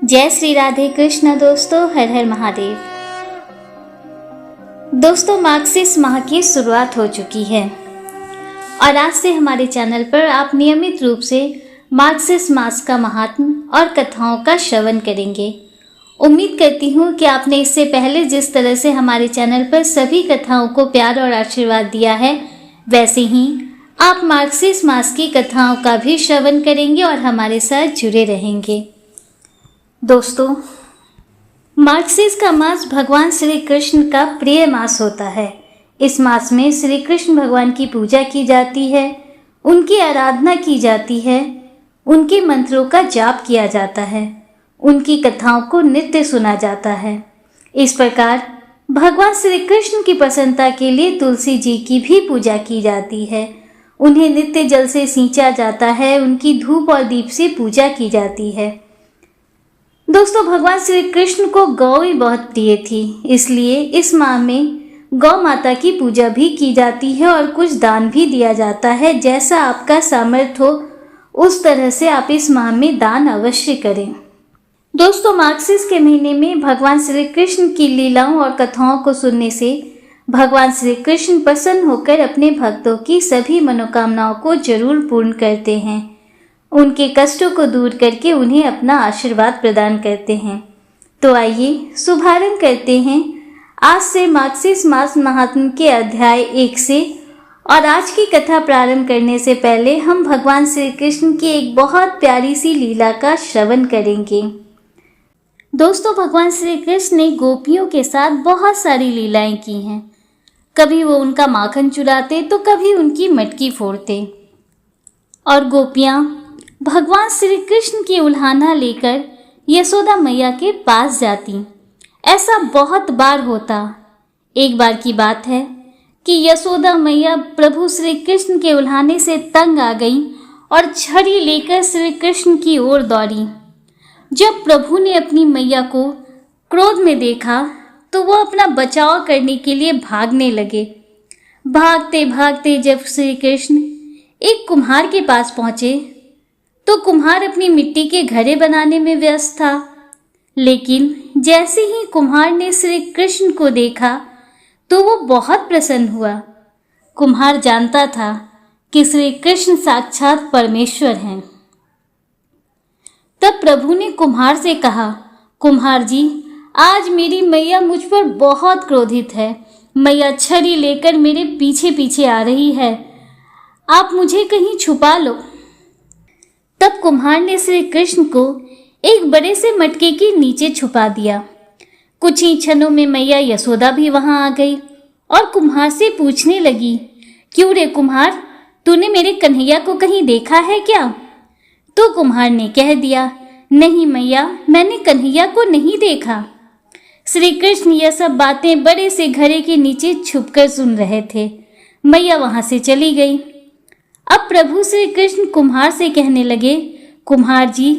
जय श्री राधे कृष्ण। दोस्तों, हर हर महादेव। दोस्तों, मार्गशीर्ष माह की शुरुआत हो चुकी है और आज से हमारे चैनल पर आप नियमित रूप से मार्गशीर्ष मास का महात्म और कथाओं का श्रवण करेंगे। उम्मीद करती हूँ कि आपने इससे पहले जिस तरह से हमारे चैनल पर सभी कथाओं को प्यार और आशीर्वाद दिया है, वैसे ही आप मार्गशीर्ष मास की कथाओं का भी श्रवण करेंगे और हमारे साथ जुड़े रहेंगे। दोस्तों, मार्गशीर्ष का मास भगवान श्री कृष्ण का प्रिय मास होता है। इस मास में श्री कृष्ण भगवान की पूजा की जाती है, उनकी आराधना की जाती है, उनके मंत्रों का जाप किया जाता है, उनकी कथाओं को नित्य सुना जाता है। इस प्रकार भगवान श्री कृष्ण की प्रसन्नता के लिए तुलसी जी की भी पूजा की जाती है। उन्हें नित्य जल से सींचा जाता है, उनकी धूप और दीप से पूजा की जाती है। दोस्तों, भगवान श्री कृष्ण को गौ भी बहुत प्रिय थी, इसलिए इस माह में गौ माता की पूजा भी की जाती है और कुछ दान भी दिया जाता है। जैसा आपका सामर्थ्य हो उस तरह से आप इस माह में दान अवश्य करें। दोस्तों, मार्गशीर्ष के महीने में भगवान श्री कृष्ण की लीलाओं और कथाओं को सुनने से भगवान श्री कृष्ण प्रसन्न होकर अपने भक्तों की सभी मनोकामनाओं को जरूर पूर्ण करते हैं। उनके कष्टों को दूर करके उन्हें अपना आशीर्वाद प्रदान करते हैं। तो आइए शुभारंभ करते हैं आज से मार्गशीर्ष मास महात्म्य के अध्याय 1 से। और आज की कथा प्रारंभ करने से पहले हम भगवान श्री कृष्ण की एक बहुत प्यारी सी लीला का श्रवण करेंगे। दोस्तों, भगवान श्री कृष्ण ने गोपियों के साथ बहुत सारी लीलाएं की हैं। कभी वो उनका माखन चुराते तो कभी उनकी मटकी फोड़ते और गोपियां भगवान श्री कृष्ण की उल्हाना लेकर यशोदा मैया के पास जाती। ऐसा बहुत बार होता। एक बार की बात है कि यशोदा मैया प्रभु श्री कृष्ण के उल्हाने से तंग आ गई और छड़ी लेकर श्री कृष्ण की ओर दौड़ी। जब प्रभु ने अपनी मैया को क्रोध में देखा तो वो अपना बचाव करने के लिए भागने लगे। भागते भागते जब श्री कृष्ण एक कुम्हार के पास पहुंचे तो कुम्हार अपनी मिट्टी के घड़े बनाने में व्यस्त था। लेकिन जैसे ही कुम्हार ने श्री कृष्ण को देखा तो वो बहुत प्रसन्न हुआ। कुम्हार जानता था कि श्री कृष्ण साक्षात परमेश्वर हैं। तब प्रभु ने कुम्हार से कहा, कुम्हार जी, आज मेरी मैया मुझ पर बहुत क्रोधित है। मैया छड़ी लेकर मेरे पीछे पीछे आ रही है, आप मुझे कहीं छुपा लो। तब कुम्हार ने श्री कृष्ण को एक बड़े से मटके के नीचे छुपा दिया। कुछ ही क्षणों में मैया यशोदा भी वहां आ गई और कुम्हार से पूछने लगी, क्यों रे कुम्हार, तूने मेरे कन्हैया को कहीं देखा है क्या? तो कुम्हार ने कह दिया, नहीं मैया, मैंने कन्हैया को नहीं देखा। श्री कृष्ण यह सब बातें बड़े से घड़े के नीचे छुपकर सुन रहे थे। मैया वहां से चली गई। अब प्रभु श्री कृष्ण कुम्हार से कहने लगे, कुम्हार जी,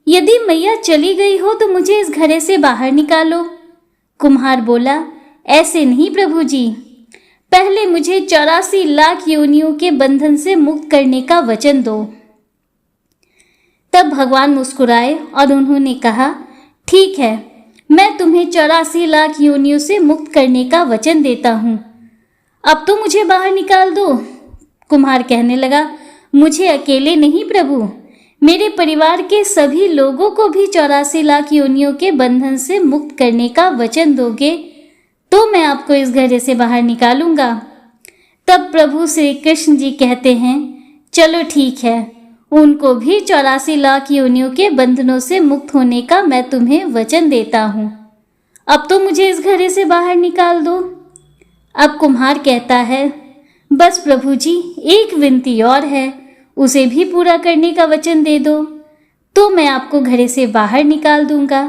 यदि मैया चली गई हो तो मुझे इस घड़े से बाहर निकालो। कुम्हार बोला, ऐसे नहीं प्रभु जी, पहले मुझे 84 लाख योनियों के बंधन से मुक्त करने का वचन दो। तब भगवान मुस्कुराए और उन्होंने कहा, ठीक है, मैं तुम्हें 84 लाख योनियों से मुक्त करने का वचन देता हूँ। अब तो मुझे बाहर निकाल दो। कुम्हार कहने लगा, मुझे अकेले नहीं प्रभु, मेरे परिवार के सभी लोगों को भी 84 लाख योनियों के बंधन से मुक्त करने का वचन दोगे तो मैं आपको इस घड़े से बाहर निकालूंगा। तब प्रभु श्री कृष्ण जी कहते हैं, चलो ठीक है, उनको भी 84 लाख योनियों के बंधनों से मुक्त होने का मैं तुम्हें वचन देता हूँ। अब तो मुझे इस घड़े से बाहर निकाल दो। अब कुम्हार कहता है, बस प्रभु जी, एक विनती और है, उसे भी पूरा करने का वचन दे दो तो मैं आपको घड़े से बाहर निकाल दूंगा।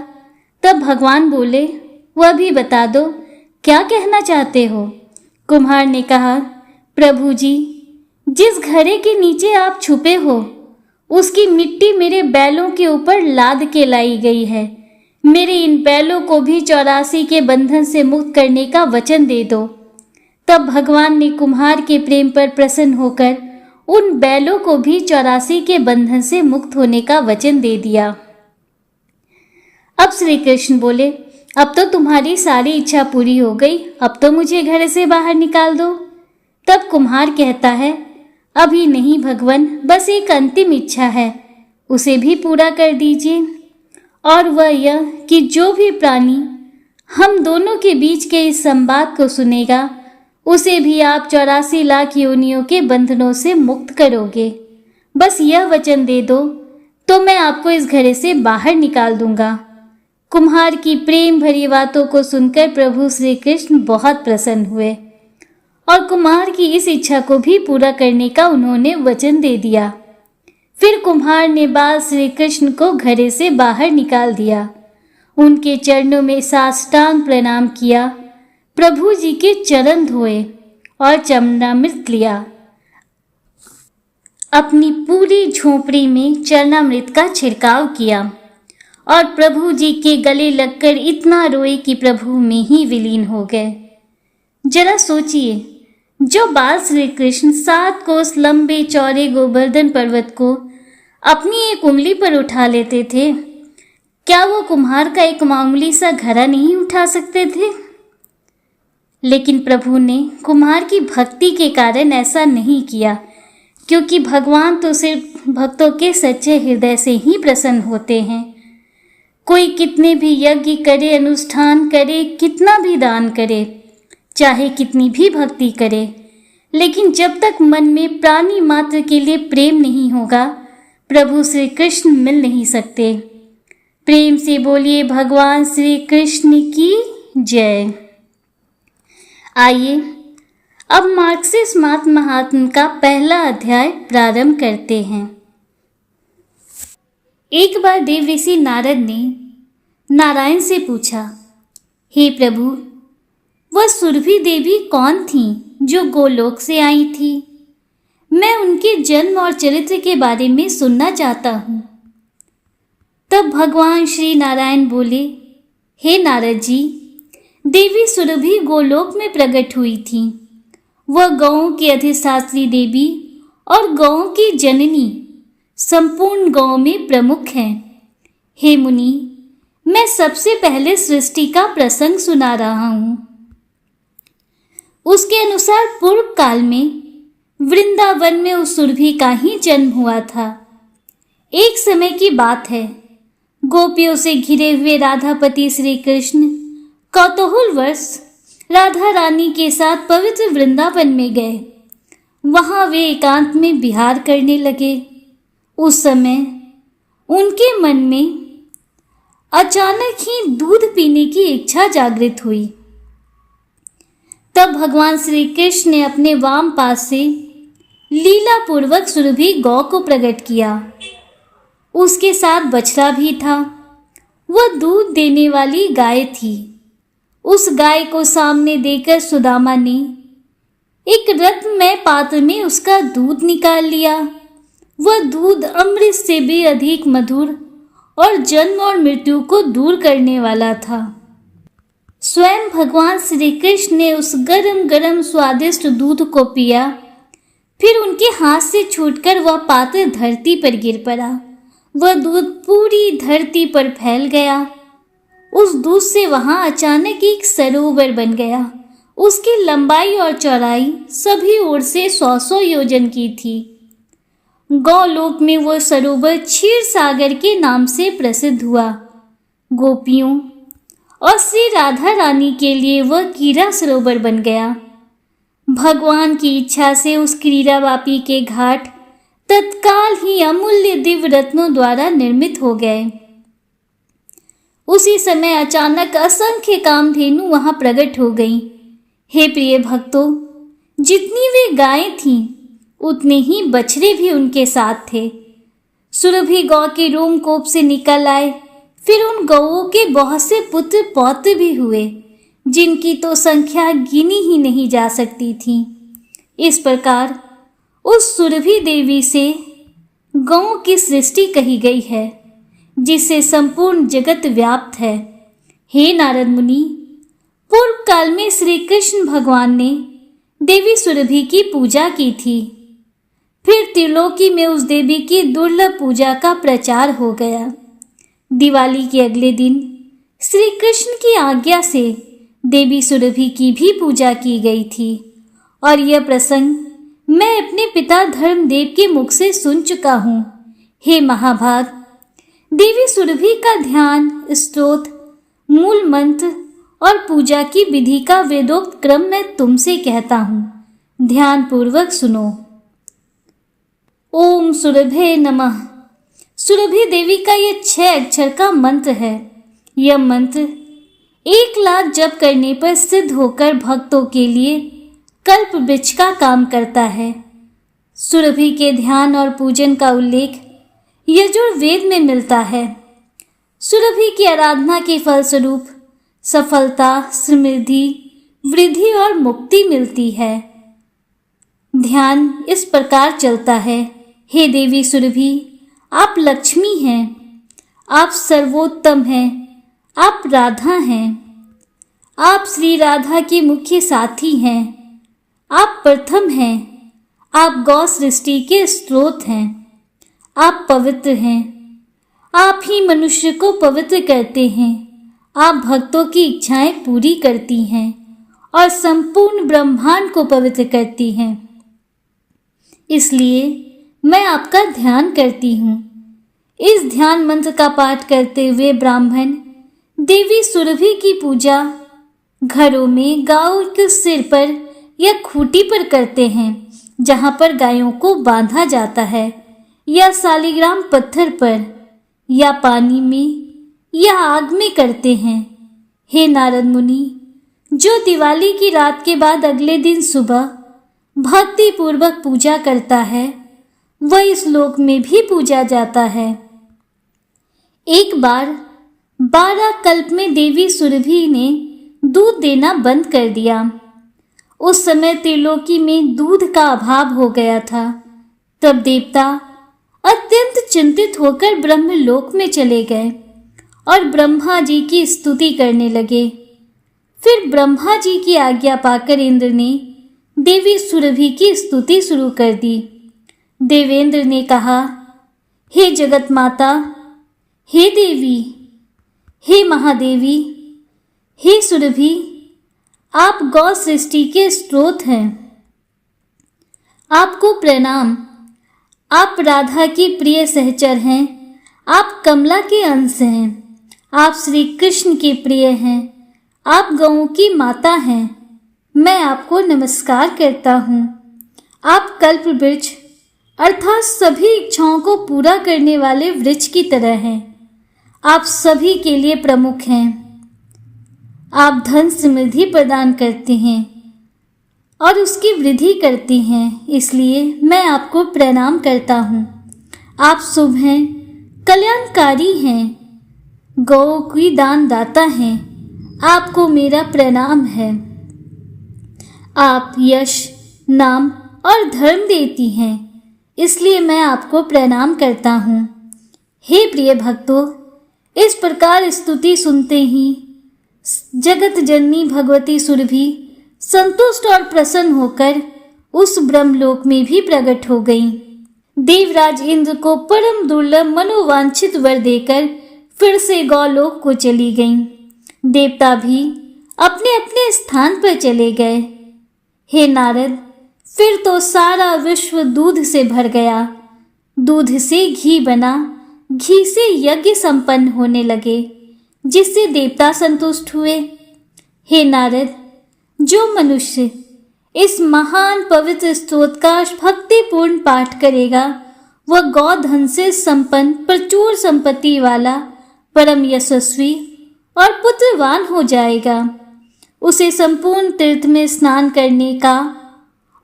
तब भगवान बोले, वह भी बता दो, क्या कहना चाहते हो? कुम्हार ने कहा, प्रभु जी, जिस घड़े के नीचे आप छुपे हो उसकी मिट्टी मेरे बैलों के ऊपर लाद के लाई गई है। मेरे इन बैलों को भी 84 के बंधन से मुक्त करने का वचन दे दो। तब भगवान ने कुम्हार के प्रेम पर प्रसन्न होकर उन बैलों को भी 84 के बंधन से मुक्त होने का वचन दे दिया। अब श्री कृष्ण बोले, अब तो तुम्हारी सारी इच्छा पूरी हो गई, अब तो मुझे घर से बाहर निकाल दो। तब कुम्हार कहता है, अभी नहीं भगवान, बस एक अंतिम इच्छा है, उसे भी पूरा कर दीजिए। और वह यह कि जो भी प्राणी हम दोनों के बीच के इस संवाद को सुनेगा, उसे भी आप 84 लाख योनियों के बंधनों से मुक्त करोगे। बस यह वचन दे दो तो मैं आपको इस घर से बाहर निकाल दूंगा। कुम्हार की प्रेम भरी बातों को सुनकर प्रभु श्री कृष्ण बहुत प्रसन्न हुए और कुम्हार की इस इच्छा को भी पूरा करने का उन्होंने वचन दे दिया। फिर कुम्हार ने बाल श्री कृष्ण को घर से बाहर निकाल दिया, उनके चरणों में साष्टांग प्रणाम किया, प्रभु जी के चरण धोए और चरणामृत लिया। अपनी पूरी झोपड़ी में चरणामृत का छिड़काव किया और प्रभु जी के गले लगकर इतना रोए कि प्रभु में ही विलीन हो गए। जरा सोचिए, जो बाल श्री कृष्ण 7 कोस लंबे चौड़े गोवर्धन पर्वत को अपनी एक उंगली पर उठा लेते थे, क्या वो कुम्हार का एक मामूली सा घड़ा नहीं उठा सकते थे? लेकिन प्रभु ने कुम्हार की भक्ति के कारण ऐसा नहीं किया, क्योंकि भगवान तो सिर्फ भक्तों के सच्चे हृदय से ही प्रसन्न होते हैं। कोई कितने भी यज्ञ करे, अनुष्ठान करे, कितना भी दान करे, चाहे कितनी भी भक्ति करे, लेकिन जब तक मन में प्राणी मात्र के लिए प्रेम नहीं होगा, प्रभु श्री कृष्ण मिल नहीं सकते। प्रेम से बोलिए भगवान श्री कृष्ण की जय। आइए अब मार्क्सिस्ट महात्म का पहला अध्याय प्रारंभ करते हैं। एक बार देव ऋषि नारद ने नारायण से पूछा, हे प्रभु, वह सुरभि देवी कौन थी जो गोलोक से आई थी? मैं उनके जन्म और चरित्र के बारे में सुनना चाहता हूँ। तब भगवान श्री नारायण बोले, हे नारद जी, देवी सुरभि गोलोक में प्रकट हुई थी। वह गौओं की अधिष्ठात्री देवी और गौओं की जननी, संपूर्ण गौओं में प्रमुख हैं। हे मुनि, मैं सबसे पहले सृष्टि का प्रसंग सुना रहा हूँ। उसके अनुसार पूर्व काल में वृंदावन में उस सुरभि का ही जन्म हुआ था। एक समय की बात है, गोपियों से घिरे हुए राधापति श्री कृष्ण कौतूहलवश राधा रानी के साथ पवित्र वृंदावन में गए। वहां वे एकांत में विहार करने लगे। उस समय उनके मन में अचानक ही दूध पीने की इच्छा जागृत हुई। तब भगवान श्री कृष्ण ने अपने वाम पास से लीला पूर्वक सुरभि गौ को प्रकट किया। उसके साथ बछड़ा भी था। वह दूध देने वाली गाय थी। उस गाय को सामने देकर सुदामा ने एक रत्नमय पात्र में उसका दूध निकाल लिया। वह दूध अमृत से भी अधिक मधुर और जन्म और मृत्यु को दूर करने वाला था। स्वयं भगवान श्री कृष्ण ने उस गरम गरम स्वादिष्ट दूध को पिया। फिर उनके हाथ से छूटकर वह पात्र धरती पर गिर पड़ा। वह दूध पूरी धरती पर फैल गया। उस दूध से वहां अचानक एक सरोवर बन गया। उसकी लंबाई और चौड़ाई सभी ओर से 100 योजन की थी। गौलोक में वह सरोवर क्षीर सागर के नाम से प्रसिद्ध हुआ। गोपियों और श्री राधा रानी के लिए वह कीड़ा सरोवर बन गया। भगवान की इच्छा से उस क्रीड़ावापी के घाट तत्काल ही अमूल्य दिव्य रत्नों द्वारा निर्मित हो गए। उसी समय अचानक असंख्य कामधेनु वहां प्रकट हो गईं। हे प्रिय भक्तों, जितनी वे गायें थीं, उतने ही बछड़े भी उनके साथ थे। सुरभि गौ के रोमकूप से निकल आए। फिर उन गौओं के बहुत से पुत्र पौत्र भी हुए, जिनकी तो संख्या गिनी ही नहीं जा सकती थी। इस प्रकार उस सुरभि देवी से गौओं की सृष्टि कही गई है, जिससे संपूर्ण जगत व्याप्त है। हे नारद मुनि, पूर्व काल में श्री कृष्ण भगवान ने देवी सुरभि की पूजा की थी। फिर त्रिलोकी में उस देवी की दुर्लभ पूजा का प्रचार हो गया। दिवाली के अगले दिन श्री कृष्ण की आज्ञा से देवी सुरभि की भी पूजा की गई थी और यह प्रसंग मैं अपने पिता धर्मदेव के मुख से सुन चुका हूँ। हे महाभाग, देवी सुरभि का ध्यान, स्तोत्र, मूल मंत्र और पूजा की विधि का वेदोक्त क्रम मैं तुमसे कहता हूँ। ध्यान पूर्वक सुनो। ओम सुरभे नमः। सुरभि देवी का यह 6 अक्षर का मंत्र है। यह मंत्र 1 लाख जप करने पर सिद्ध होकर भक्तों के लिए कल्प वृक्ष का काम करता है। सुरभि के ध्यान और पूजन का उल्लेख यजुर्वेद में मिलता है। सुरभि की आराधना के फलस्वरूप सफलता, समृद्धि, वृद्धि और मुक्ति मिलती है। ध्यान इस प्रकार चलता है। हे देवी सुरभि, आप लक्ष्मी हैं, आप सर्वोत्तम हैं, आप राधा हैं, आप श्री राधा की मुख्य साथी हैं, आप प्रथम हैं, आप गौ सृष्टि के स्रोत हैं, आप पवित्र हैं, आप ही मनुष्य को पवित्र करते हैं, आप भक्तों की इच्छाएं पूरी करती हैं और संपूर्ण ब्रह्मांड को पवित्र करती हैं। इसलिए मैं आपका ध्यान करती हूँ। इस ध्यान मंत्र का पाठ करते हुए ब्राह्मण देवी सुरभि की पूजा घरों में गायों के सिर पर या खूंटी पर करते हैं, जहाँ पर गायों को बांधा जाता है, या सालिग्राम पत्थर पर, या पानी में, या आग में करते हैं। हे नारद मुनि, जो दिवाली की रात के बाद अगले दिन सुबह भक्ति पूर्वक पूजा करता है, वह इस लोक में भी पूजा जाता है। एक बार 12 कल्प में देवी सुरभि ने दूध देना बंद कर दिया। उस समय त्रिलोकी में दूध का अभाव हो गया था। तब देवता अत्यंत चिंतित होकर ब्रह्मलोक में चले गए और ब्रह्मा जी की स्तुति करने लगे। फिर ब्रह्मा जी की आज्ञा पाकर इंद्र ने देवी सुरभि की स्तुति शुरू कर दी। देवेंद्र ने कहा, हे जगत माता, हे देवी, हे महादेवी, हे सुरभि, आप गौ सृष्टि के स्रोत हैं। आपको प्रणाम। आप राधा की प्रिय सहचर हैं। आप कमला के अंश हैं। आप श्री कृष्ण के प्रिय हैं। आप गौओं की माता हैं। मैं आपको नमस्कार करता हूँ। आप कल्प वृक्ष अर्थात सभी इच्छाओं को पूरा करने वाले वृक्ष की तरह हैं। आप सभी के लिए प्रमुख हैं। आप धन समृद्धि प्रदान करते हैं और उसकी वृद्धि करती हैं, इसलिए मैं आपको प्रणाम करता हूँ। आप शुभ हैं, कल्याणकारी हैं, गौ की दानदाता हैं। आपको मेरा प्रणाम है। आप यश, नाम और धर्म देती हैं, इसलिए मैं आपको प्रणाम करता हूँ। हे प्रिय भक्तों, इस प्रकार स्तुति सुनते ही जगत जननी भगवती सुरभि संतुष्ट और प्रसन्न होकर उस ब्रह्मलोक में भी प्रकट हो गईं। देवराज इंद्र को परम दुर्लभ मनोवांछित वर देकर फिर से गौलोक को चली गईं। देवता भी अपने अपने स्थान पर चले गए। हे नारद, फिर तो सारा विश्व दूध से भर गया। दूध से घी बना, घी से यज्ञ संपन्न होने लगे, जिससे देवता संतुष्ट हुए। हे नारद, जो मनुष्य इस महान पवित्र स्तोत्र का भक्तिपूर्ण पाठ करेगा, वह गौधन से संपन्न प्रचुर संपत्ति वाला, परम यशस्वी और पुत्रवान हो जाएगा। उसे संपूर्ण तीर्थ में स्नान करने का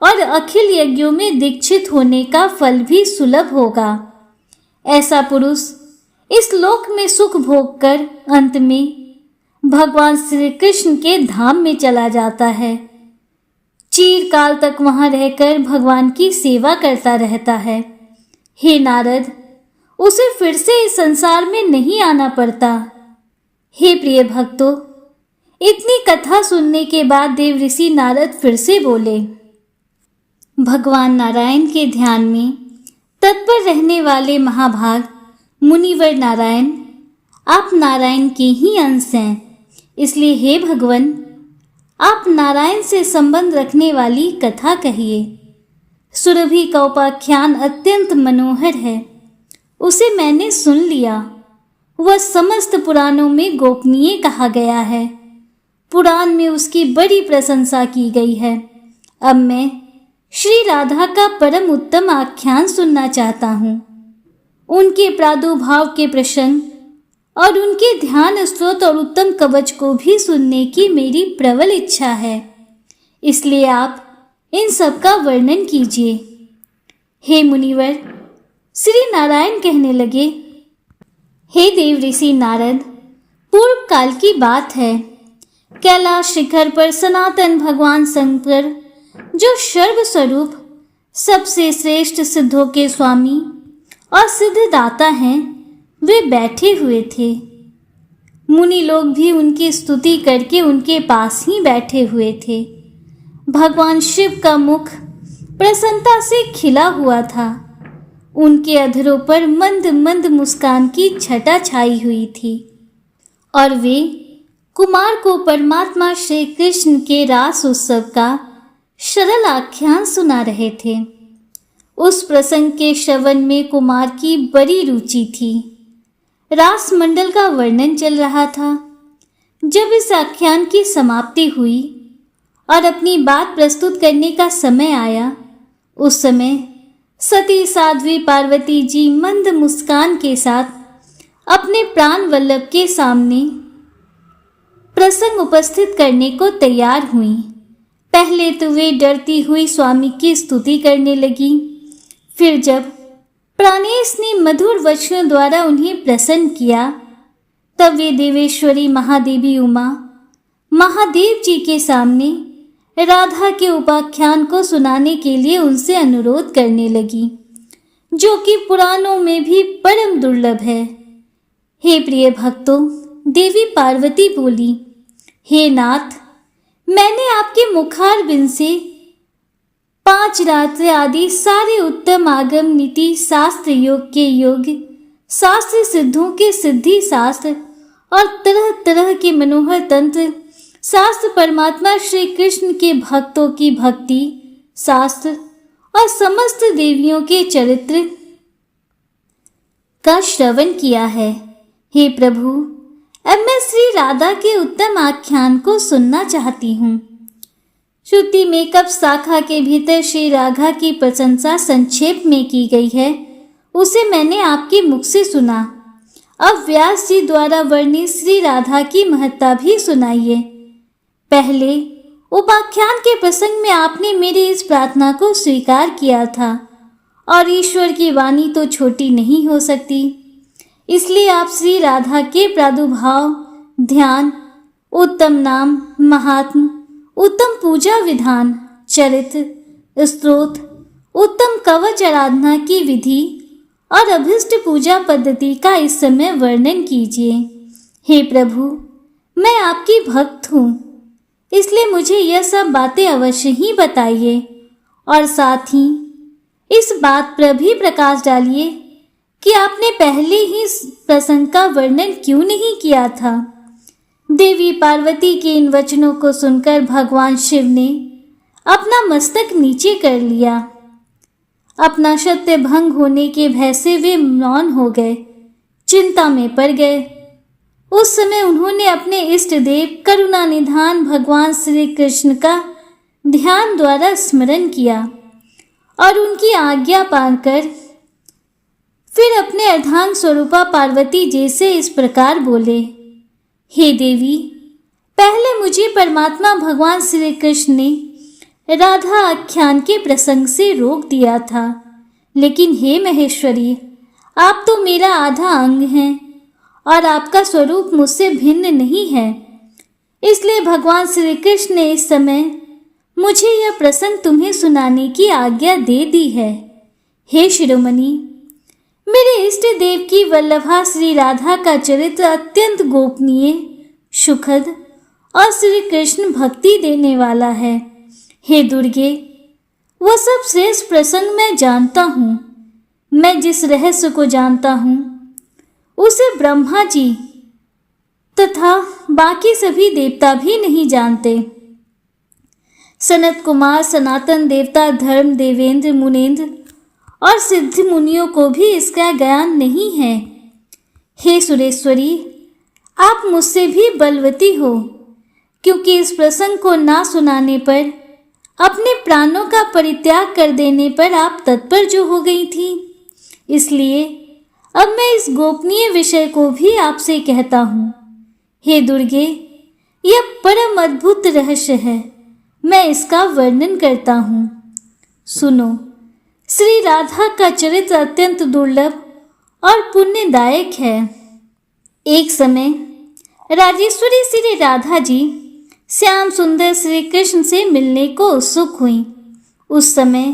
और अखिल यज्ञों में दीक्षित होने का फल भी सुलभ होगा। ऐसा पुरुष इस लोक में सुख भोग कर अंत में भगवान श्री कृष्ण के धाम में चला जाता है। चिरकाल तक वहां रहकर भगवान की सेवा करता रहता है। हे नारद, उसे फिर से इस संसार में नहीं आना पड़ता। हे प्रिय भक्तों, इतनी कथा सुनने के बाद देव ऋषि नारद फिर से बोले। भगवान नारायण के ध्यान में तत्पर रहने वाले महाभाग मुनिवर नारायण, आप नारायण के ही अंश हैं। इसलिए हे भगवान, आप नारायण से संबंध रखने वाली कथा कहिए। सुरभि का उपाख्यान अत्यंत मनोहर है, उसे मैंने सुन लिया। वह समस्त पुराणों में गोपनीय कहा गया है। पुराण में उसकी बड़ी प्रशंसा की गई है। अब मैं श्री राधा का परम उत्तम आख्यान सुनना चाहता हूँ। उनके प्रादुर्भाव के प्रसंग और उनके ध्यान स्रोत और उत्तम कवच को भी सुनने की मेरी प्रबल इच्छा है। इसलिए आप इन सब का वर्णन कीजिए। हे मुनिवर, श्री नारायण कहने लगे, हे देव ऋषि नारद, पूर्व काल की बात है। कैलाश शिखर पर सनातन भगवान शंकर, जो सर्वस्वरूप सबसे श्रेष्ठ सिद्धों के स्वामी और सिद्धदाता हैं, वे बैठे हुए थे। मुनि लोग भी उनकी स्तुति करके उनके पास ही बैठे हुए थे। भगवान शिव का मुख प्रसन्नता से खिला हुआ था। उनके अधरों पर मंद मंद मुस्कान की छटा छाई हुई थी और वे कुमार को परमात्मा श्री कृष्ण के रास उत्सव का सरल आख्यान सुना रहे थे। उस प्रसंग के श्रवण में कुमार की बड़ी रुचि थी। रास मंडल का वर्णन चल रहा था। जब इस आख्यान की समाप्ति हुई और अपनी बात प्रस्तुत करने का समय आया, उस समय सती साध्वी पार्वती जी मंद मुस्कान के साथ अपने प्राण वल्लभ के सामने प्रसंग उपस्थित करने को तैयार हुई। पहले तो वे डरती हुई स्वामी की स्तुति करने लगी। फिर जब प्राणेश ने मधुर वचनों द्वारा उन्हें प्रसन्न किया, तब वे देवेश्वरी महादेवी उमा महादेव जी के सामने राधा के उपाख्यान को सुनाने के लिए उनसे अनुरोध करने लगी, जो कि पुराणों में भी परम दुर्लभ है। हे प्रिय भक्तों, देवी पार्वती बोली, हे नाथ, मैंने आपके मुखारबिंद से 5 रात्र आदि सारे उत्तम आगम नीति शास्त्र योग के योग, शास्त्र सिद्धों के सिद्धि शास्त्र और तरह तरह के मनोहर तंत्र शास्त्र, परमात्मा श्री कृष्ण के भक्तों की भक्ति शास्त्र और समस्त देवियों के चरित्र का श्रवण किया है। हे प्रभु, अब मैं श्री राधा के उत्तम आख्यान को सुनना चाहती हूँ। श्रुति में कब शाखा के भीतर श्री राधा की प्रशंसा संक्षेप में की गई है, उसे मैंने आपके मुख से सुना। अब व्यास जी द्वारा वर्णित श्री राधा की महत्ता भी सुनाइए। पहले उपाख्यान के प्रसंग में आपने मेरी इस प्रार्थना को स्वीकार किया था और ईश्वर की वाणी तो छोटी नहीं हो सकती। इसलिए आप श्री राधा के प्रादुर्भाव, ध्यान, उत्तम नाम, महात्म, उत्तम पूजा विधान, चरित्र, स्तोत्र, उत्तम कवच आराधना की विधि और अभिष्ट पूजा पद्धति का इस समय वर्णन कीजिए। हे प्रभु, मैं आपकी भक्त हूँ, इसलिए मुझे यह सब बातें अवश्य ही बताइए और साथ ही इस बात पर भी प्रकाश डालिए कि आपने पहले ही प्रसंग का वर्णन क्यों नहीं किया था। देवी पार्वती के इन वचनों को सुनकर भगवान शिव ने अपना मस्तक नीचे कर लिया। अपना सत्य भंग होने के भय से वे मौन हो गए, चिंता में पड़ गए। उस समय उन्होंने अपने इष्ट देव करुणा निधान भगवान श्री कृष्ण का ध्यान द्वारा स्मरण किया और उनकी आज्ञा पाकर फिर अपने अर्धांग स्वरूपा पार्वती जी से इस प्रकार बोले, हे देवी, पहले मुझे परमात्मा भगवान श्री कृष्ण ने राधा आख्यान के प्रसंग से रोक दिया था, लेकिन हे महेश्वरी, आप तो मेरा आधा अंग हैं और आपका स्वरूप मुझसे भिन्न नहीं है। इसलिए भगवान श्री कृष्ण ने इस समय मुझे यह प्रसंग तुम्हें सुनाने की आज्ञा दे दी है। हे शिरोमणि, मेरे इष्ट देव की वल्लभा श्री राधा का चरित्र अत्यंत गोपनीय, सुखद और श्री कृष्ण भक्ति देने वाला है। हे दुर्गे, वह सब श्रेष्ठ प्रसंग मैं जानता हूँ। मैं जिस रहस्य को जानता हूँ उसे ब्रह्मा जी तथा बाकी सभी देवता भी नहीं जानते। सनत कुमार, सनातन देवता, धर्म, देवेंद्र, मुनेन्द्र और सिद्ध मुनियों को भी इसका ज्ञान नहीं है। हे सुरेश्वरी, आप मुझसे भी बलवती हो, क्योंकि इस प्रसंग को ना सुनाने पर, अपने प्राणों का परित्याग कर देने पर आप तत्पर जो हो गई थी। इसलिए अब मैं इस गोपनीय विषय को भी आपसे कहता हूँ। हे दुर्गे, यह परम अद्भुत रहस्य है, मैं इसका वर्णन करता हूँ। सुनो। श्री राधा का चरित्र अत्यंत दुर्लभ और पुण्यदायक है। एक समय राजेश्वरी श्री राधा जी श्याम सुंदर श्री कृष्ण से मिलने को उत्सुक हुई। उस समय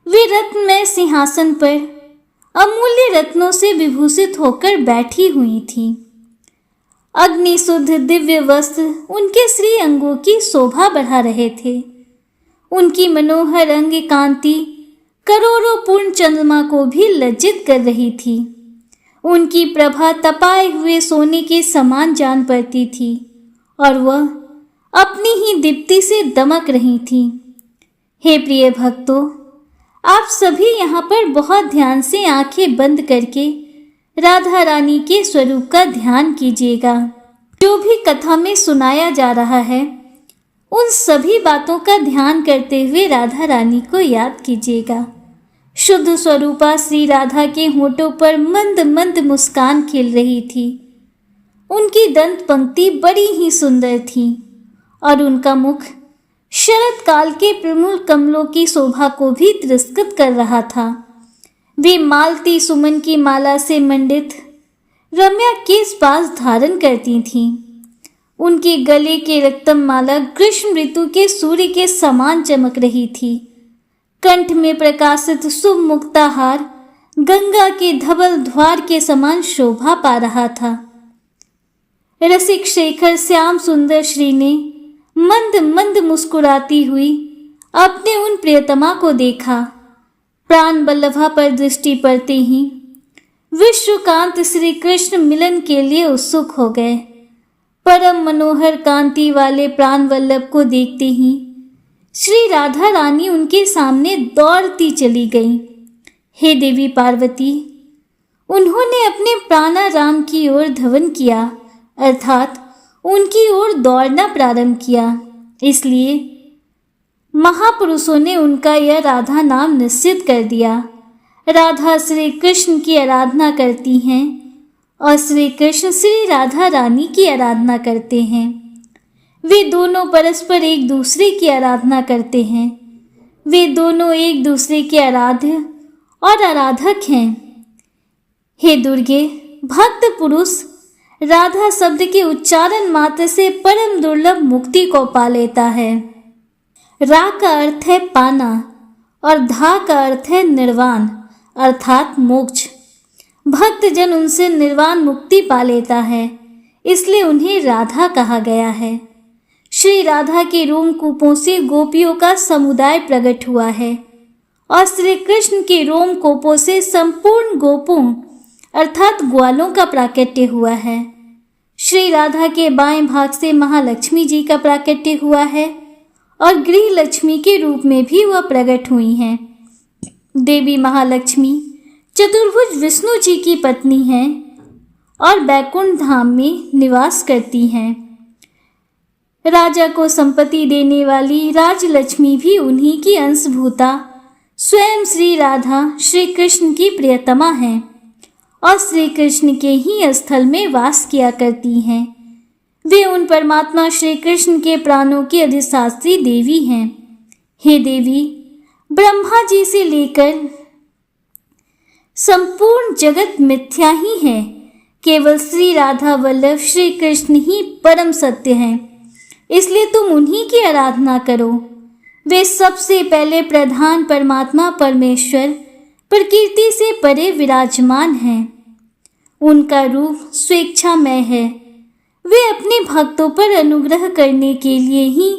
वे रत्नमय सिंहासन पर अमूल्य रत्नों से विभूषित होकर बैठी हुई थीं। अग्नि शुद्ध दिव्य वस्त्र उनके श्री अंगों की शोभा बढ़ा रहे थे। उनकी मनोहर अंग कांति करोड़ों पूर्ण चंद्रमा को भी लज्जित कर रही थी। उनकी प्रभा तपाए हुए सोने के समान जान पड़ती थी और वह अपनी ही दीप्ति से दमक रही थी। हे प्रिय भक्तों, आप सभी यहाँ पर बहुत ध्यान से आंखें बंद करके राधा रानी के स्वरूप का ध्यान कीजिएगा। जो भी कथा में सुनाया जा रहा है, उन सभी बातों का ध्यान करते हुए राधा रानी को याद कीजिएगा। शुद्ध स्वरूपा श्री राधा के होठों पर मंद मंद मुस्कान खिल रही थी। उनकी दंत पंक्ति बड़ी ही सुंदर थी और उनका मुख शरद काल के प्रमूल कमलों की शोभा को भी तिरस्कृत कर रहा था। वे मालती सुमन की माला से मंडित रम्या केश पास धारण करती थीं। उनके गले के रक्तम माला ग्रीष्म ऋतु के सूर्य के समान चमक रही थी। कंठ में प्रकाशित शुभ मुक्ताहार गंगा के धवल द्वार के समान शोभा पा रहा था। रसिक शेखर श्याम सुंदर श्री ने मंद मंद मुस्कुराती हुई अपने उन प्रियतमा को देखा। प्राण वल्लभा पर दृष्टि पड़ते ही विश्वकांत श्री कृष्ण मिलन के लिए उत्सुक हो गए। परम मनोहर कांति वाले प्राण वल्लभ को देखते ही श्री राधा रानी उनके सामने दौड़ती चली गईं। हे देवी पार्वती, उन्होंने अपने प्राणाराम की ओर धवन किया, अर्थात उनकी ओर दौड़ना प्रारंभ किया। इसलिए महापुरुषों ने उनका यह राधा नाम निश्चित कर दिया। राधा श्री कृष्ण की आराधना करती हैं और श्री कृष्ण श्री राधा रानी की आराधना करते हैं। वे दोनों परस्पर एक दूसरे की आराधना करते हैं। वे दोनों एक दूसरे के आराध्य और आराधक हैं। हे दुर्गे, भक्त पुरुष राधा शब्द के उच्चारण मात्र से परम दुर्लभ मुक्ति को पा लेता है। रा का अर्थ है पाना और धा का अर्थ है निर्वाण अर्थात मोक्ष। भक्त जन उनसे निर्वाण मुक्ति पा लेता है, इसलिए उन्हें राधा कहा गया है। श्री राधा के रोमकूपों से गोपियों का समुदाय प्रकट हुआ है और श्री कृष्ण के रोमकूपों से संपूर्ण गोपों अर्थात ग्वालों का प्राकट्य हुआ है। श्री राधा के बाएं भाग से महालक्ष्मी जी का प्राकट्य हुआ है और गृह लक्ष्मी के रूप में भी वह प्रकट हुई हैं। देवी महालक्ष्मी चतुर्भुज विष्णु जी की पत्नी हैं और बैकुंठ धाम में निवास करती हैं। राजा को संपत्ति देने वाली राजलक्ष्मी भी उन्हीं की अंशभूता स्वयं श्री राधा श्री कृष्ण की प्रियतमा हैं और श्री कृष्ण के ही स्थल में वास किया करती हैं। वे उन परमात्मा श्री कृष्ण के प्राणों की अधिष्ठात्री देवी हैं। हे देवी, ब्रह्मा जी से लेकर संपूर्ण जगत मिथ्या ही है, केवल श्री राधा वल्लभ श्री कृष्ण ही परम सत्य हैं। इसलिए तुम उन्हीं की आराधना करो। वे सबसे पहले प्रधान परमात्मा परमेश्वर प्रकृति से परे विराजमान हैं। उनका रूप स्वेच्छामय है। वे अपने भक्तों पर अनुग्रह करने के लिए ही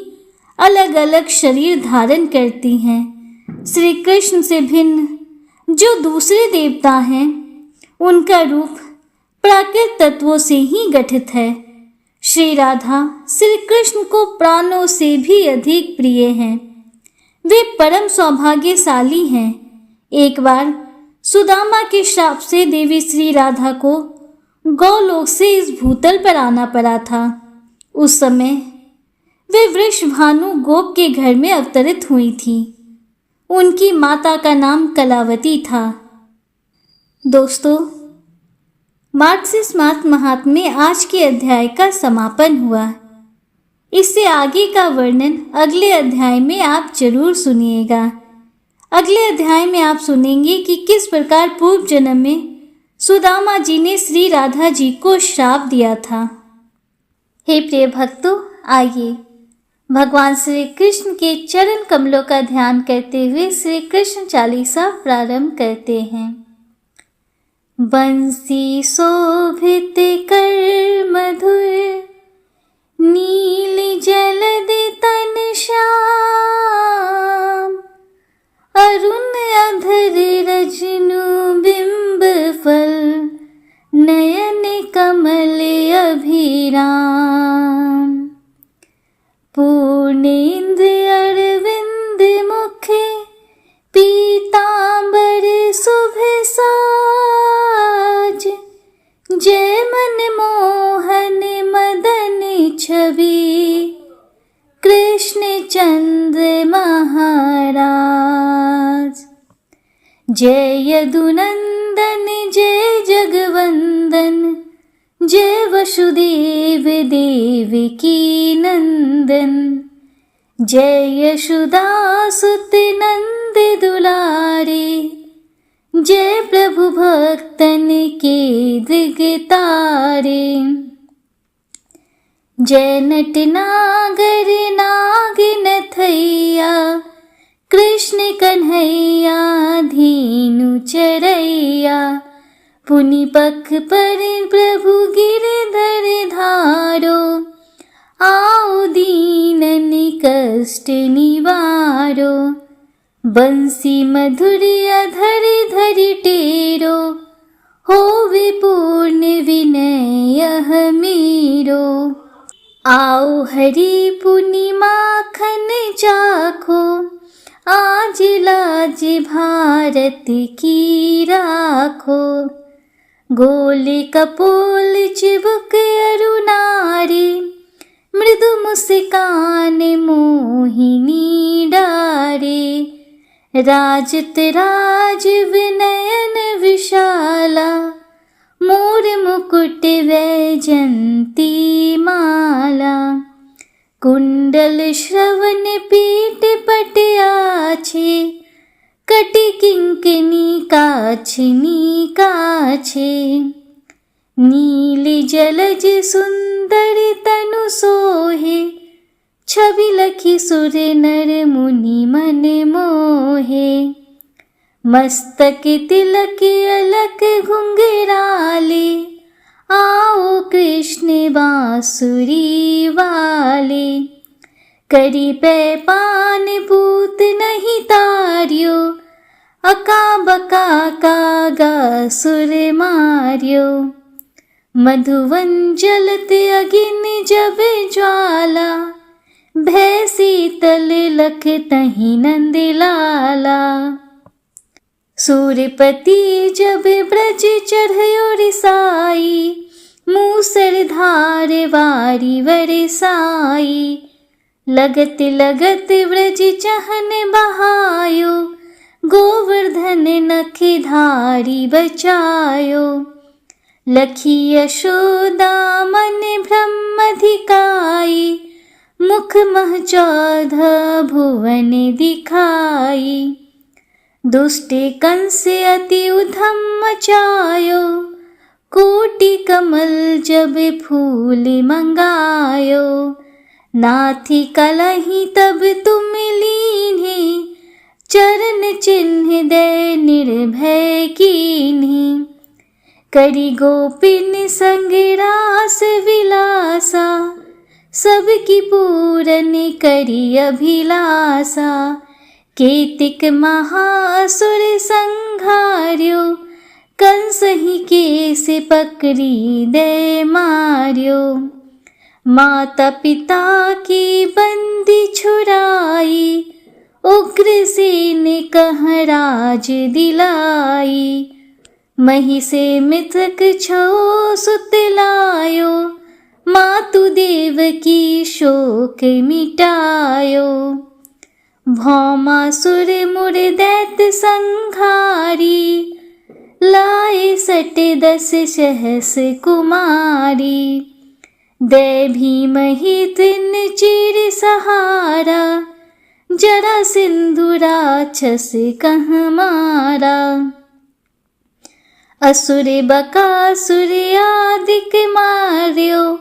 अलग अलग शरीर धारण करती हैं। श्री कृष्ण से भिन्न जो दूसरे देवता हैं, उनका रूप प्राकृत तत्वों से ही गठित है। श्री राधा श्री कृष्ण को प्राणों से भी अधिक प्रिय हैं। वे परम सौभाग्यशाली हैं। एक बार सुदामा के श्राप से देवी श्री राधा को गौलोक से इस भूतल पर आना पड़ा था। उस समय वे वृषभानु गोप के घर में अवतरित हुई थी। उनकी माता का नाम कलावती था। दोस्तों, मार्क्सिस्ट मास महात्म्य में आज के अध्याय का समापन हुआ। इससे आगे का वर्णन अगले अध्याय में आप जरूर सुनिएगा। अगले अध्याय में आप सुनेंगे कि किस प्रकार पूर्व जन्म में सुदामा जी ने श्री राधा जी को श्राप दिया था। हे प्रिय भक्तों, आइए भगवान श्री कृष्ण के चरण कमलों का ध्यान करते हुए श्री कृष्ण चालीसा प्रारंभ करते हैं। बंसी शोभित कर मधुर नील जलद तन श्याम, अरुण अधर रजनु बिंब फल, नयन कमल अभिराम। पूर्णेन्द्र अरविंद मुख, पीतांबर शुभ साज, जय मन मोहन मदन छवि, कृष्ण चंद्र महाराज। जय यदुनंदन जय जगवंदन, जय वसुदेव देवकी नंदन, जय यशोदा सुत नंद दुलारे, जय प्रभु भक्तन के दिगतारे। जय नट नागर नागिन थैया, कृष्ण कन्हैया धीनु चरैया, पुनि पख पर प्रभु गिरधर धारो, आओ दीनन कष्ट निवारो। बंसी मधुर अधर धरि टेरो, होवे पूर्ण विनय हमीरो। आओ हरि पुनि माखन चाखो, आज लाज भारत की राखो। गोल कपोल चिबुक अरुणारी, मृदु मुस्कान मोहिनी डारे। राजत राज विनयन विशाला, मोर मुकुट वैजंती माला। कुंडल श्रवण पीठ पट आछे, कटि किंकिनी काछनी काछे। नील जलज सुंदर तनु सोहे, छवि लखी सुर नर मुनि मन मोहे। मस्तक तिलक अलक घुंघराले, आओ कृष्ण बांसुरी वाले। करी पै पान पूत नहीं तारियो, अका बका कागा सुर मारियो। मधुवन जलत अगिन जब ज्वाला, भय शीतल लख तहि नंद लाला। सूर्यपति जब ब्रज चढ़यो रिसाई, मूसर धार वारी बरसाई। लगत लगत ब्रज चहन बहायो, गोवर्धन नख धारी बचायो। लखी यशोदा मन ब्रह्मधिकाई, मुख मह 14 भुवन दिखाई। दुष्ट कंस अति उधम मचायो, कोटि कमल जब फूल मंगायो। नाथी कलही तब तुम लीन्हे, चरण चिन्ह दे निर्भय कीन्हे। करी गोपिन संग रास विलासा, सबकी पूरन करी अभिलाषा। केतिक महासुर संघार्यो, कंस ही केस पकड़ी दे मार्यो। माता पिता की बंदी छुड़ाई, उग्रसेन कह राज दिलाई। मही से मृतक छो सुतलायो, मातु देव की शोक मिटायो। भौमासुर मुर दैत संघारी, लाए सट 10 सहस कुमारी। दै भीमहि तिन चिर सहारा, जरा सिंधु राक्षस कह मारा। असुर बकासुर आदिक मार्यो,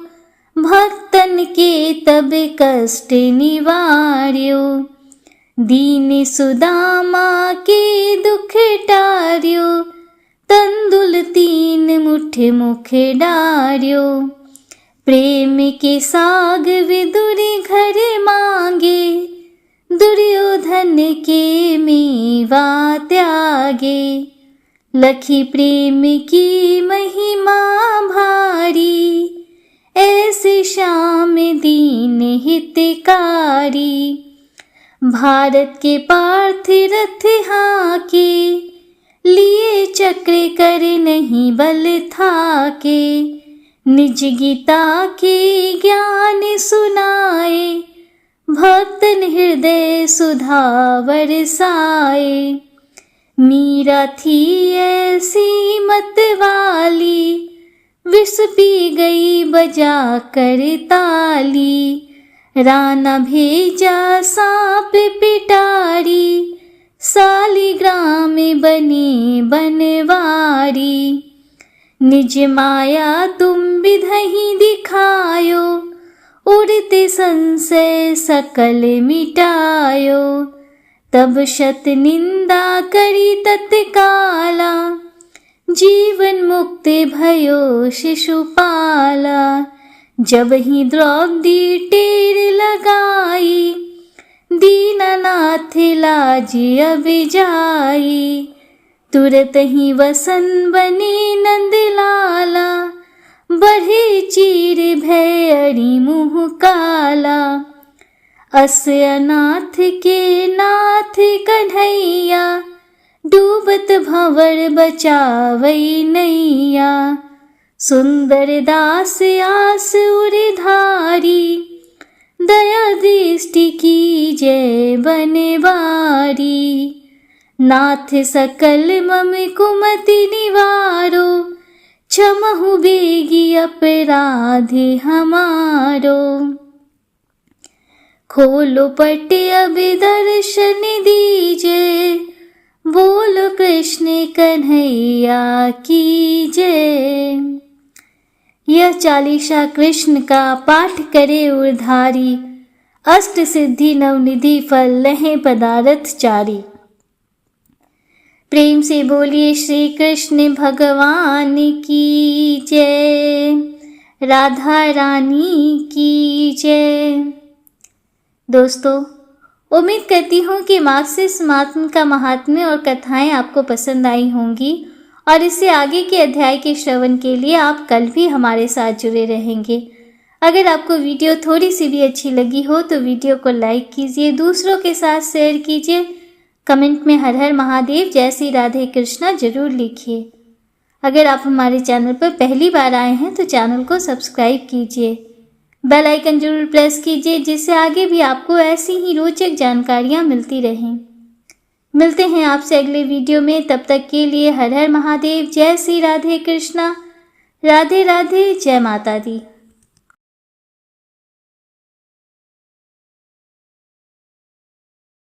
भक्तन के तब कष्ट निवार्यो। दीन सुदामा के दुख टार्यो, तंदुल 3 मुठ मुख डार्यो। प्रेम के साग विदुरी घर मांगे, दुर्योधन के मेवा त्यागे। लखी प्रेम की महिमा भारी, ऐसे श्याम दीन हितकारी। भारत के पार्थ रथ हाके, लिए चक्र कर नहीं बल थाके। निज गीता के ज्ञान सुनाए, भक्तन हृदय सुधा बरसाए। मीरा थी ऐसी मत वाली, विष पी गई बजा कर ताली। राना भेजा सांप पिटारी, सालिग्राम बने बनवारी। निज माया तुम विधहि दिखायो, उड़ते संशय सकल मिटायो। तब शत निंदा करी तत्काला, जीवन मुक्त भयो शिशुपाला। जब ही द्रौपदी टेर लगाई, दीननाथ लाज अब जाई। तुरत ही वसन बने नंद लाला, बढ़े चीर भय अरि मुँह काला। अस अनाथ के नाथ कन्हैया, डूबत भंवर बचावई नैया। सुंदर दास आस उरधारी, दया दृष्टि की जय बनवारी। नाथ सकल मम कुमति निवारो, क्षमहु बेगी अपराध हमारो। खोलो पट अब दर्शन दीजे, बोलो कृष्ण कन्हैया की जय। यह चालीसा कृष्ण का पाठ करे उर्धारी, अष्ट सिद्धि नवनिधि फल लहें पदारथ चारी। प्रेम से बोलिए श्री कृष्ण भगवान की जय, राधा रानी की जय। दोस्तों, उम्मीद करती हूँ कि मार्क्सिस्ट महात्मा का महात्म्य और कथाएं आपको पसंद आई होंगी और इससे आगे के अध्याय के श्रवण के लिए आप कल भी हमारे साथ जुड़े रहेंगे। अगर आपको वीडियो थोड़ी सी भी अच्छी लगी हो तो वीडियो को लाइक कीजिए, दूसरों के साथ शेयर कीजिए, कमेंट में हर हर महादेव जय श्री राधे कृष्णा जरूर लिखिए। अगर आप हमारे चैनल पर पहली बार आए हैं तो चैनल को सब्सक्राइब कीजिए, बेल आइकन जरूर प्रेस कीजिए जिससे आगे भी आपको ऐसी ही रोचक जानकारियाँ मिलती रहें। मिलते हैं आपसे अगले वीडियो में, तब तक के लिए हर हर महादेव जय श्री राधे कृष्णा, राधे राधे, जय माता दी।